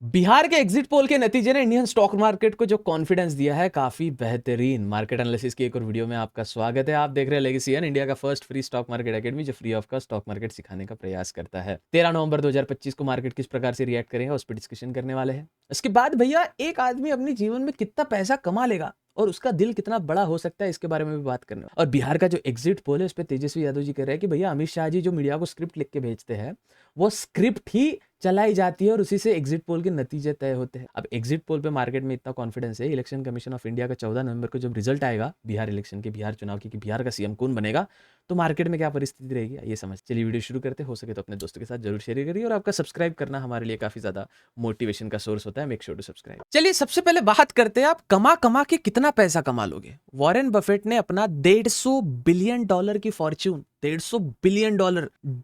बिहार के exit poll के नतीजे ने इंडियन स्टॉक मार्केट को जो कॉन्फिडेंस दिया है काफी बेहतरीन। मार्केट एनालिसिस की एक और वीडियो में आपका स्वागत है। आप देख रहे हैं लेगेसी इंडिया का first free stock market academy, जो free of cost stock market सिखाने का प्रयास करता है। 13 नवंबर 2025 को मार्केट किस प्रकार से रिएक्ट करेगा उस पर डिस्कशन करने वाले हैं। इसके बाद भैया एक आदमी अपने जीवन में कितना पैसा कमा लेगा और उसका दिल कितना बड़ा हो सकता है, इसके बारे में भी बात करने। और बिहार का जो एग्जिट पोल है उस पर तेजस्वी यादव जी कह रहे हैं कि भैया अमित शाह जी जो मीडिया को स्क्रिप्ट लिख के भेजते हैं वो स्क्रिप्ट ही चलाई जाती है और उसी से एग्जिट पोल के नतीजे तय होते हैं। अब एग्जिट पोल पे मार्केट में इतना कॉन्फिडेंस है, इलेक्शन कमीशन ऑफ इंडिया का 14 नवंबर को जब रिजल्ट आएगा बिहार इलेक्शन के, बिहार चुनाव की कि बिहार का सीएम कौन बनेगा, तो मार्केट में क्या परिस्थिति रहेगी ये समझ। चलिए वीडियो शुरू करते, हो सके तो अपने दोस्तों के साथ जरूर शेयर करिए और आपका सब्सक्राइब करना हमारे लिए काफी ज्यादा मोटिवेशन का सोर्स होता है। Make sure to subscribe. चलिए सबसे पहले बात करते हैं आप कमा कमा के कितना पैसा कमा लोगे। वॉरेन बफेट ने अपना $150 बिलियन की फॉर्च्यून, $150 बिलियन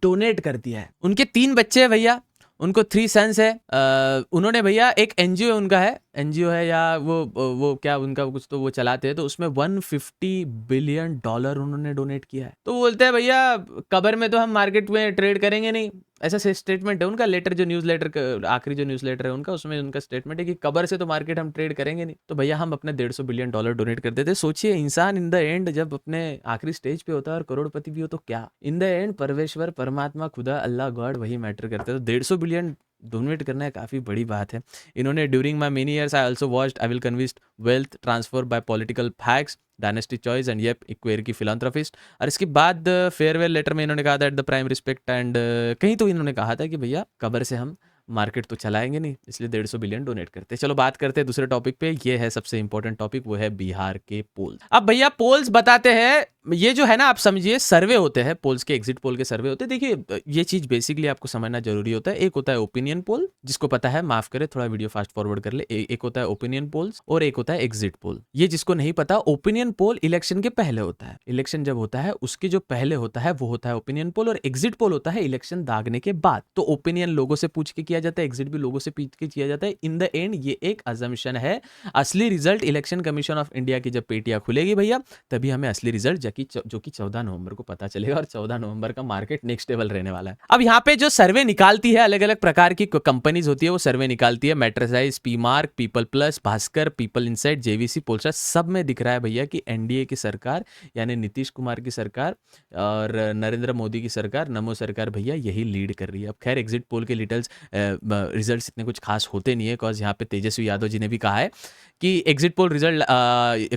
डोनेट कर दिया है। उनके 3 बच्चे हैं भैया, उनको 3 सन्स है। उन्होंने भैया एक एनजीओ उनका है, एनजीओ है या वो क्या उनका कुछ तो वो चलाते हैं, तो उसमें $150 बिलियन उन्होंने डोनेट किया है। तो बोलते हैं भैया कबर में तो हम मार्केट में ट्रेड करेंगे नहीं, ऐसा स्टेटमेंट है उनका। लेटर जो न्यूज़ लेटर आखिरी जो न्यूज़ लेटर है उनका, उसमें उनका स्टेटमेंट है कि कबर से तो मार्केट हम ट्रेड करेंगे नहीं। तो भैया हम अपने $150 बिलियन डोनेट कर देते। सोचिए इंसान इन द एंड जब अपने आखिरी स्टेज पे होता है और करोड़पति भी हो तो क्या, इन द एंड परमेश्वर, परमात्मा, खुदा, अल्लाह, गॉड वही मैटर करता है। तो $150 बिलियन डोनेट करना है काफ़ी बड़ी बात है। इन्होंने during my many years I also watched I will कन्विस्ट wealth transfer by political facts dynasty choice and yep इक्वेयर की फिलांथ्रोपिस्ट। और इसके बाद फेयरवेल लेटर में इन्होंने कहा था at the prime respect and कहीं तो इन्होंने कहा था कि भैया कबर से हम मार्केट तो चलाएंगे नहीं, इसलिए $150 बिलियन डोनेट करते हैं। चलो बात करते हैं दूसरे टॉपिक पे। ये है सबसे इंपॉर्टेंट टॉपिक, वो है बिहार के पोल्स। अब भैया पोल्स बताते हैं, ये जो है ना आप समझिए सर्वे होते हैं, पोल्स के एग्जिट पोल के सर्वे होते हैं। देखिए ये चीज बेसिकली आपको समझना जरूरी होता है। एक होता है ओपिनियन पोल, जिसको पता है माफ करे थोड़ा वीडियो फास्ट फॉरवर्ड कर ले। एक होता है ओपिनियन पोल्स और एक होता है एग्जिट पोल। ये जिसको नहीं पता, ओपिनियन पोल इलेक्शन के पहले होता है, इलेक्शन जब होता है उसके जो पहले होता है वो होता है ओपिनियन पोल, और एग्जिट पोल होता है इलेक्शन दागने के बाद। तो ओपिनियन लोगों से पूछ के किया जाता है, एग्जिट भी लोगों से पूछ के किया जाता है। इन द एंड ये एक अजम्पशन है। असली result election commission of India की जब पेटियां खुलेगी भैया, तभी हमें असली रिजल्ट जो कि 14 नवंबर को पता चलेगा, और 14 नवंबर का मार्केट नेक्स्ट लेवल रहने वाला है। अब यहाँ पे जो सर्वे निकालती है, अलग अलग प्रकार की कंपनीज होती है वो सर्वे निकालती है। Matrize, P Marq, People Plus, Bhaskar, People Insight, JVC, Polstar, सब में दिख रहा है भैया कि एनडीए की सरकार यानी नीतीश कुमार की सरकार और नरेंद्र मोदी की सरकार, नमो सरकार भैया यही लीड कर रही है। अब खैर एग्जिट पोल के रिजल्ट्स इतने कुछ खास होते नहीं है, बिकॉज यहाँ पे तेजस्वी यादव जी ने भी कहा है कि exit poll result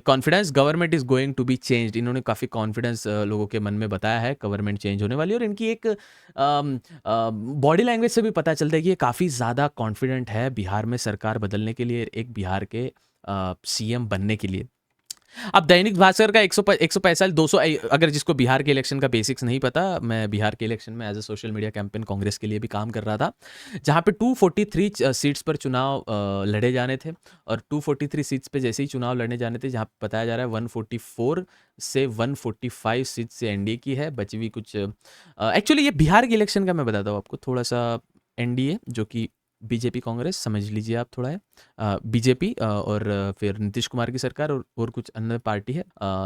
confidence government is going to be changed. इन्होंने काफ़ी कॉन्फिडेंस लोगों के मन में बताया है गवर्नमेंट चेंज होने वाली, और इनकी एक बॉडी लैंग्वेज से भी पता चलता है कि ये काफ़ी ज़्यादा कॉन्फिडेंट है बिहार में सरकार बदलने के लिए, एक बिहार के सीएम बनने के लिए। अब दैनिक भास्कर का 145 200, अगर जिसको बिहार के इलेक्शन का बेसिक्स नहीं पता, मैं बिहार के इलेक्शन में as a social media campaign Congress के लिए भी काम कर रहा था, जहां पे 243 सीट्स पर चुनाव लड़े जाने थे, और 243 सीट्स पे जैसे ही चुनाव लड़ने जाने थे, जहां बताया जा रहा है 144 से 145 सीट से एनडीए की है, बची हुई कुछ एक्चुअली ये बिहार के इलेक्शन का मैं बताता हूँ आपको थोड़ा सा। एनडीए जो कि बीजेपी कांग्रेस समझ लीजिए आप थोड़ा है, बीजेपी और फिर नीतीश कुमार की सरकार और कुछ अन्य पार्टी है,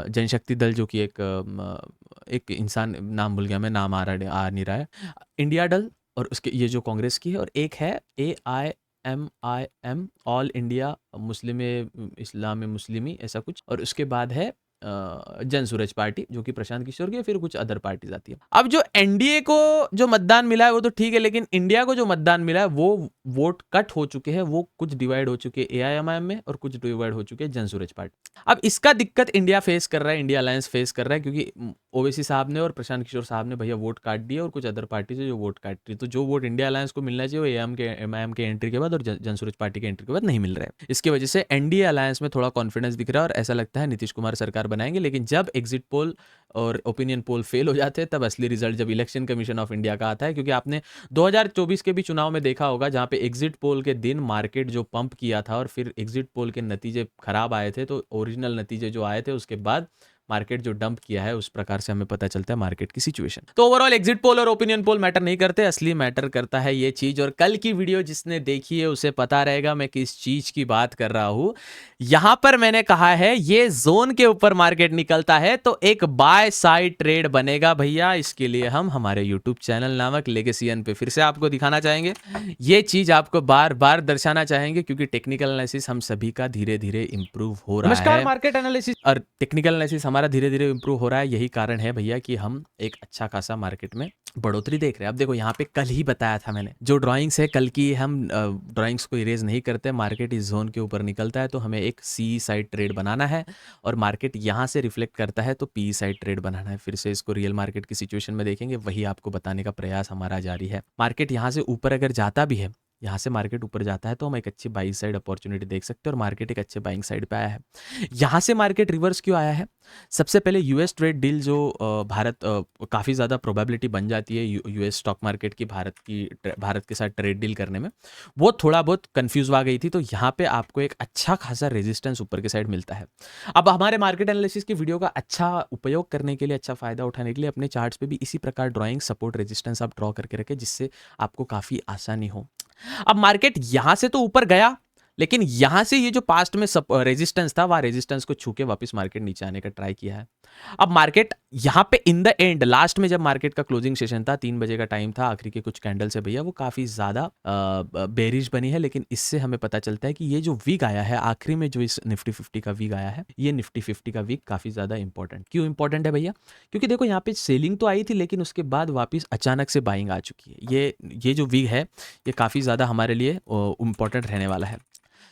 जनशक्ति दल जो कि एक इंसान, नाम भूल गया मैं, नाम आ नहीं रहा है, इंडिया दल, और उसके ये जो कांग्रेस की है, और एक है AIMIM, ऑल इंडिया मुस्लिम इस्लाम मुस्लिमी, ऐसा कुछ, और उसके बाद है जन सूरज पार्टी जो कि प्रशांत किशोर की है, फिर कुछ अदर पार्टीज आती है। अब जो एनडीए को जो मतदान मिला है वो तो ठीक है, लेकिन इंडिया को जो मतदान मिला है वो वोट कट हो चुके हैं, वो कुछ डिवाइड हो चुके हैं AIMIM में और कुछ डिवाइड हो चुके हैं जन सूरज पार्टी। अब इसका दिक्कत इंडिया फेस कर रहा है, इंडिया अलायंस फेस कर रहा है, क्योंकि ओवैसी साहब ने और प्रशांत किशोर साहब ने भैया वोट काट दिए, और कुछ अदर पार्टी से जो वोट काट रही, तो जो वोट इंडिया अलायंस को मिलना चाहिए वो AIMIM के एंट्री के बाद और जन सूरज पार्टी के एंट्री के बाद नहीं मिल रहा है। इसकी वजह से एनडीए अलायंस में थोड़ा कॉन्फिडेंस दिख रहा है और ऐसा लगता है नीतीश कुमार सरकार बनाएंगे। लेकिन जब एग्जिट पोल और ओपिनियन पोल फेल हो जाते हैं, तब असली रिजल्ट जब इलेक्शन कमीशन ऑफ इंडिया का आता है, क्योंकि आपने 2024 के भी चुनाव में देखा होगा, जहां पे एग्जिट पोल के दिन मार्केट जो पंप किया था और फिर एग्जिट पोल के नतीजे खराब आए थे, तो ओरिजिनल नतीजे जो आए थे उसके बाद मार्केट जो डंप किया है उस प्रकार से हमें पता चलता है मार्केट की सिचुएशन। तो ओवरऑल एग्जिट पोल और ओपिनियन पोल मैटर नहीं करते, असली मैटर करता है ये चीज। और कल की वीडियो जिसने देखी है उसे पता रहेगा मैं किस चीज की बात कर रहा हूं। यहां पर मैंने कहा है ये जोन के ऊपर मार्केट निकलता है तो एक बाय साइड ट्रेड बनेगा भैया। इसके लिए हम हमारे यूट्यूब चैनल नामक लेगेसियन पे फिर से आपको दिखाना चाहेंगे, ये चीज आपको बार बार दर्शाना चाहेंगे, क्योंकि टेक्निकल एनालिसिस हम सभी का धीरे धीरे इंप्रूव हो रहा है। नमस्कार, मार्केट एनालिसिस और टेक्निकल एनालिसिस हमारा धीरे धीरे इंप्रूव हो रहा है। यही कारण है भैया कि हम एक अच्छा खासा मार्केट में बढ़ोतरी देख रहे हैं। अब देखो यहाँ पे कल ही बताया था मैंने, जो ड्राइंग्स है कल की, हम ड्राइंग्स को इरेज नहीं करते। मार्केट इस जोन के ऊपर निकलता है तो हमें एक सी साइड ट्रेड बनाना है, और मार्केट यहाँ से रिफ्लेक्ट करता है तो पी साइड ट्रेड बनाना है। फिर से इसको रियल मार्केट की सिचुएशन में देखेंगे, वही आपको बताने का प्रयास हमारा जारी है। मार्केट यहाँ से ऊपर अगर जाता भी है, यहाँ से मार्केट ऊपर जाता है तो हम एक अच्छी बाइंग साइड अपॉर्चुनिटी देख सकते हैं, और मार्केट एक अच्छे बाइंग साइड पे आया है। यहाँ से मार्केट रिवर्स क्यों आया है? सबसे पहले यूएस ट्रेड डील जो भारत काफ़ी ज़्यादा प्रोबेबिलिटी बन जाती है यूएस स्टॉक मार्केट की भारत के साथ ट्रेड डील करने में, वो थोड़ा बहुत कंफ्यूज आ गई थी। तो यहाँ पे आपको एक अच्छा खासा रेजिस्टेंस ऊपर की साइड मिलता है। अब हमारे मार्केट एनालिसिस की वीडियो का अच्छा उपयोग करने के लिए, अच्छा फायदा उठाने के लिए अपने चार्ट्स पे भी इसी प्रकार ड्राइंग सपोर्ट रेजिस्टेंस आप ड्रॉ करके रखें, जिससे आपको काफ़ी आसानी हो। अब मार्केट यहां से तो ऊपर गया, लेकिन यहां से ये जो पास्ट में रेजिस्टेंस था, वह रेजिस्टेंस को छू के वापस मार्केट नीचे आने का ट्राई किया है। अब मार्केट यहां पे इन द एंड लास्ट में जब मार्केट का क्लोजिंग सेशन था, 3 बजे का टाइम था, आखिरी के कुछ कैंडल से भैया वो काफी ज्यादा बेरिश बनी है। लेकिन इससे हमें पता चलता है कि ये जो वीक आया है आखिरी में, जो इस निफ्टी 50 का वीक आया है, ये निफ्टी 50 का वीक काफी ज्यादा इंपॉर्टेंट क्यों इंपॉर्टेंट है भैया? क्योंकि देखो यहाँ पे सेलिंग तो आई थी, लेकिन उसके बाद वापिस अचानक से बाइंग आ चुकी है। ये जो वीक है ये काफी ज्यादा हमारे लिए इंपॉर्टेंट रहने वाला है।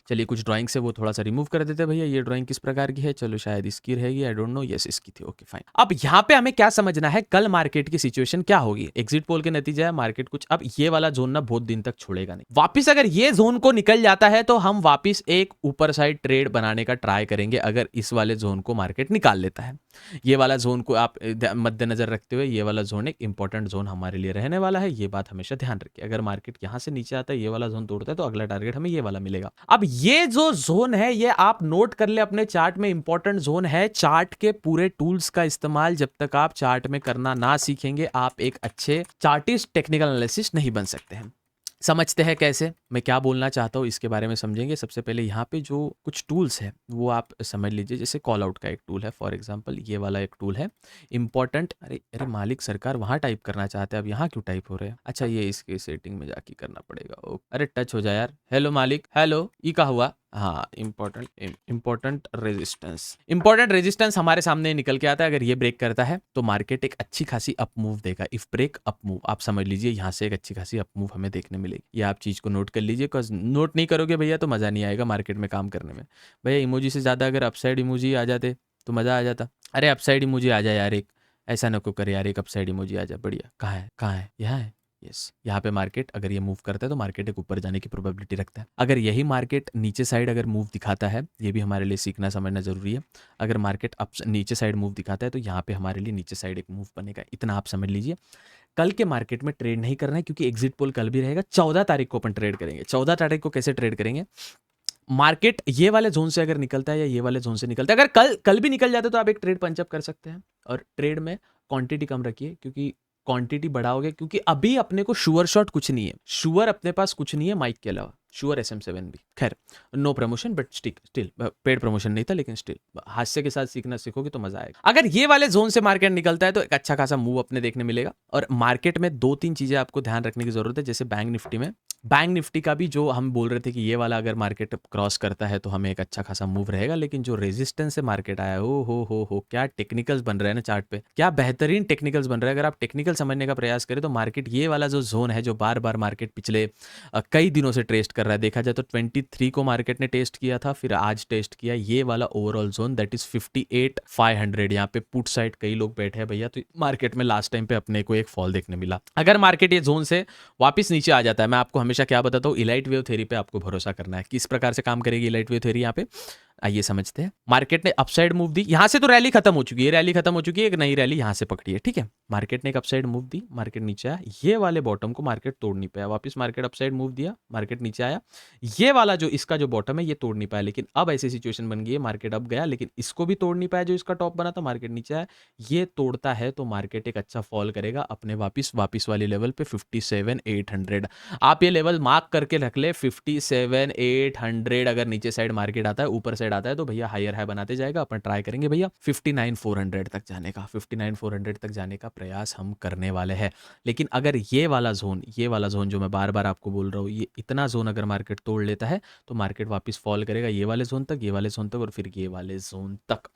चलिए कुछ ड्राइंग से वो थोड़ा सा रिमूव कर देते भैया। ये ड्राइंग किस प्रकार की है? चलो शायद इसकी रहेगी, आई डोंट नो। यस इसकी थी, ओके फाइन। अब यहाँ पे हमें क्या समझना है, कल मार्केट की सिचुएशन क्या होगी? एग्जिट पोल के नतीजा है मार्केट कुछ, अब ये वाला जोन ना बहुत दिन तक छोड़ेगा नहीं। वापिस अगर ये जोन को निकल जाता है तो हम वापिस एक ऊपर साइड ट्रेड बनाने का ट्राई करेंगे, अगर इस वाले जोन को मार्केट निकाल लेता है। ये वाला जोन को आप मद्देनजर रखते हुए, ये वाला जोन एक इंपॉर्टेंट जोन हमारे लिए रहने वाला है, ये बात हमेशा ध्यान रखिए। अगर मार्केट यहाँ से नीचे आता है, ये वाला जोन तोड़ता है, तो अगला टारगेट हमें ये वाला मिलेगा। अब ये जो जोन है ये आप नोट कर ले अपने चार्ट में, इंपॉर्टेंट जोन है। चार्ट के पूरे टूल्स का इस्तेमाल जब तक आप चार्ट में करना ना सीखेंगे, आप एक अच्छे चार्टिस्ट टेक्निकल एनालिसिस नहीं बन सकते हैं। समझते हैं कैसे, मैं क्या बोलना चाहता हूँ इसके बारे में समझेंगे। सबसे पहले यहाँ पे जो कुछ टूल्स है वो आप समझ लीजिए। जैसे कॉल आउट का एक टूल है, फॉर एग्जांपल ये वाला एक टूल है इंपॉर्टेंट। अरे मालिक सरकार वहाँ टाइप करना चाहते हैं, अब यहाँ क्यों टाइप हो रहे हैं? अच्छा ये इसके सेटिंग में जाके करना पड़ेगा। ओ अरे टच हो जाए यार। हेलो मालिक, हेलो, ये क्या हुआ? हाँ इंपॉर्टेंट रेजिस्टेंस हमारे सामने निकल के आता है। अगर ये ब्रेक करता है तो मार्केट एक अच्छी खासी अप मूव देगा। इफ ब्रेक अप मूव, आप समझ लीजिए यहाँ से एक अच्छी खासी अप मूव हमें देखने मिलेगी। ये आप चीज को नोट कर लीजिए, बिकॉज नोट नहीं करोगे भैया तो मजा नहीं आएगा मार्केट में काम करने में। भैया इमोजी से ज्यादा अगर अपसाइड इमोजी आ जाते तो मजा आ जाता। अरे अपसाइड इमोजी आ जाए यार, एक ऐसा ना को करे यार, एक अपसाइड इमोजी आ जाए। बढ़िया, कहाँ है? यहाँ है। यस, यहाँ पे मार्केट अगर ये मूव करता है तो मार्केट एक ऊपर जाने की प्रोबेबिलिटी रखता है। अगर यही मार्केट नीचे साइड अगर मूव दिखाता है, ये भी हमारे लिए सीखना समझना जरूरी है। अगर मार्केट नीचे साइड मूव दिखाता है तो यहाँ पे हमारे लिए नीचे साइड एक मूव बनेगा, इतना आप समझ लीजिए। कल के मार्केट में ट्रेड नहीं करना है, क्योंकि एग्जिट पोल कल भी रहेगा। 14 तारीख को अपन ट्रेड करेंगे। 14 तारीख को कैसे ट्रेड करेंगे? मार्केट ये वाले जोन से अगर निकलता है या ये वाले जोन से निकलता है, अगर कल भी निकल जाता है तो आप एक ट्रेड पंचअप कर सकते हैं। और ट्रेड में क्वांटिटी कम रखिए, क्योंकि क्वांटिटी बढ़ाओगे, क्योंकि अभी अपने को श्योर शॉट कुछ नहीं है। श्योर अपने पास कुछ नहीं है माइक के अलावा। श्योर SM7 भी, खैर no promotion, but still paid promotion नहीं था, लेकिन स्टिल हास्य के साथ सीखना सीखोगे तो मजा आएगा। अगर ये वाले जोन से मार्केट निकलता है तो एक अच्छा खासा मूव अपने देखने मिलेगा। और मार्केट में 2-3 चीजें आपको ध्यान रखने की जरूरत है। जैसे बैंक निफ्टी का भी जो हम बोल रहे थे कि ये वाला अगर मार्केट क्रॉस करता है तो हमें एक अच्छा खासा मूव रहेगा। लेकिन जो रेजिस्टेंस से मार्केट आया, हो क्या टेक्निकल्स बन रहे हैं ना चार्ट पे, क्या बेहतरीन टेक्निकल्स बन रहे हैं। अगर आप टेक्निकल समझने का प्रयास करें तो मार्केट ये वाला जो जोन है, जो बार बार मार्केट पिछले कई दिनों से टेस्ट कर रहा है, देखा जाए तो 23 को मार्केट ने टेस्ट किया था, फिर आज टेस्ट किया ये वाला ओवरऑल जोन, दैट इज 58,500। यहाँ पे पुट साइड कई लोग बैठे हैं भैया, तो मार्केट में लास्ट टाइम पे अपने को एक फॉल देखने मिला। अगर मार्केट ये जोन से वापस नीचे आ जाता है, मैं आपको हमेशा क्या बताता हूँ, इलाइट वेव थ्योरी पे आपको भरोसा करना है। किस प्रकार से काम करेगी इलाइट वेव थ्योरी यहाँ पे, आइए समझते हैं। मार्केट ने अपसाइड मूव दी, यहां से तो रैली खत्म हो चुकी है, एक नई रैली यहां से पकड़ी है, ठीक है। मार्केट ने एक अपसाइड मूव दी, मार्केट नीचे आया, ये वाले बॉटम को मार्केट तोड़ नहीं पाया, वापस मार्केट अपसाइड मूव दिया, मार्केट नीचे आया, ये वाला जो इसका जो बॉटम है ये तोड़ नहीं पाया, लेकिन अब ऐसी सिचुएशन बन गई है मार्केट अब गया लेकिन इसको भी तोड़ नहीं पाया जो इसका टॉप बना था, मार्केट नीचे आया, ये तोड़ता है तो मार्केट एक अच्छा फॉल करेगा अपने वापस वाले लेवल पे 57,800। आप ये लेवल मार्क करके रख ले, 57,800 अगर नीचे साइड मार्केट आता है, ऊपर साइड आता है तो भैया हायर हाई बनाते जाएगा, अपन ट्राई करेंगे भैया 59,400 तक जाने का, 59,400 तक जाने का प्रयास हम करने वाले हैं। लेकिन अगर ये वाला जोन जो मैं बार बार आपको बोल रहा हूँ, ये इतना जोन अगर मार्केट तोड़ लेता है तो मार्केट वापस फॉल करेगा ये वाले जोन तक, ये वाले जोन तक और फिर ये वाले जोन तक।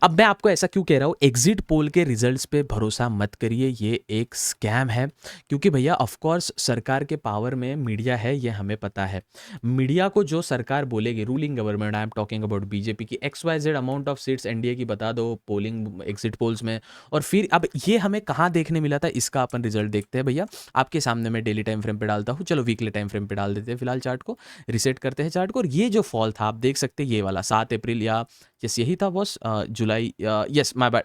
अब मैं आपको ऐसा क्यों कह रहा हूँ, एग्जिट पोल के रिजल्ट्स पे भरोसा मत करिए, ये एक स्कैम है। क्योंकि भैया ऑफकोर्स सरकार के पावर में मीडिया है, ये हमें पता है। मीडिया को जो सरकार बोलेगी, ruling government, I am talking about BJP की, XYZ amount of seats NDA की बता दो पोलिंग एग्जिट पोल्स में, और फिर अब ये हमें कहाँ देखने मिला था, इसका अपन रिजल्ट देखते हैं भैया। आपके सामने मैं डेली टाइम फ्रेम पे डालता हूँ, चलो वीकली टाइम फ्रेम पे डाल देते हैं फिलहाल, चार्ट को रिसेट करते हैं चार्ट को, और ये जो फॉल था आप देख सकते हैं, ये वाला 7 अप्रैल या यस यही था boss, July, yes my bad,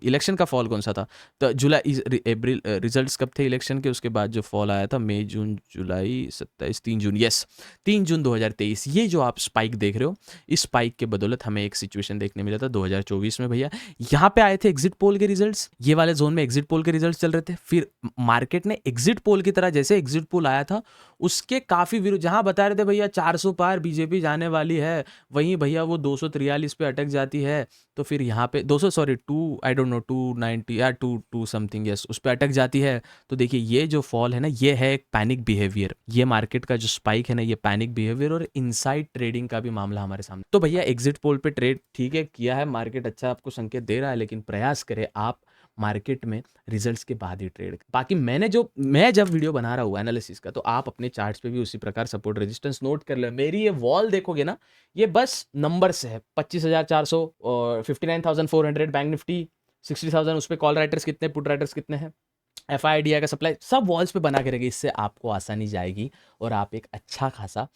election का फॉल कौन सा था, तो जुलाई अप्रैल, रिजल्ट्स कब थे इलेक्शन के, उसके बाद जो फॉल आया था मई जून जुलाई 27 3 जून, यस 3 जून 2023। ये जो आप स्पाइक देख रहे हो, इस स्पाइक के बदौलत हमें एक सिचुएशन देखने मिला था 2024 में भैया। यहाँ पे आए थे एग्जिट पोल के रिजल्ट्स, ये वाले जोन में एग्जिट पोल के रिजल्ट्स चल रहे थे, फिर मार्केट ने एग्जिट पोल की तरह जैसे एग्जिट पोल आया था उसके काफी विरुद्ध, जहां बता रहे थे भैया 400 पार बीजेपी जाने वाली है, वहीं भैया वो 243 पे अटक जाती है, तो फिर यहाँ पे 200 सॉरी 2 आई डोंट नो 290 या 2 समथिंग, यस उस पर अटक जाती है। तो देखिए ये जो फॉल है ना, ये है एक पैनिक बिहेवियर, ये मार्केट का जो स्पाइक है ना, ये पैनिक बिहेवियर और इनसाइड ट्रेडिंग का भी मामला हमारे सामने। तो भैया एग्जिट पोल पे ट्रेड ठीक है किया है, मार्केट अच्छा आपको संकेत दे रहा है, लेकिन प्रयास करें आप मार्केट में रिजल्ट्स के बाद ही ट्रेड। बाकी मैं जब वीडियो बना रहा हूँ एनालिसिस का, तो आप अपने चार्ट्स पे भी उसी प्रकार सपोर्ट रेजिस्टेंस नोट कर ले। मेरी ये वॉल देखोगे ना, ये बस नंबर्स है, 25,400 और 59,400 बैंक निफ्टी, 60,000 उस पर कॉल राइटर्स कितने, पुट राइटर्स कितने हैं, FIDI का सप्लाई, सब वॉल्स पे बना के रखेंगे, इससे आपको आसानी जाएगी और आप एक अच्छा खासा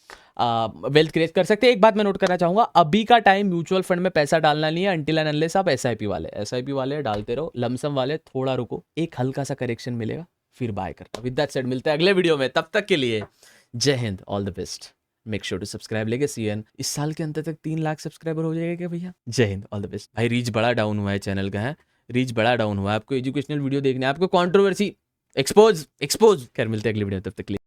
वेल्थ क्रिएट कर सकते हैं। एक बात मैं नोट करना चाहूंगा, अभी का टाइम म्यूचुअल फंड में पैसा डालना नहीं है अनटिल एंड अनलेस आप SIP वाले डालते रहो, लमसम वाले थोड़ा रुको, एक हल्का सा करेक्शन मिलेगा फिर बाय करना। विद दैट सेड मिलते हैं अगले वीडियो में, तब तक के लिए जय हिंद, all the best. Make sure to subscribe लेके CN इस साल के अंत तक 3 लाख सब्सक्राइबर हो जाएगा क्या भैया? जय हिंद, ऑल द बेस्ट। भाई रीच बड़ा डाउन हुआ है चैनल का, है रीच बड़ा डाउन हुआ है, आपको एजुकेशनल वीडियो देखने, आपको कंट्रोवर्सी एक्सपोज, खैर मिलते हैं अगली वीडियो, तब तक के लिए।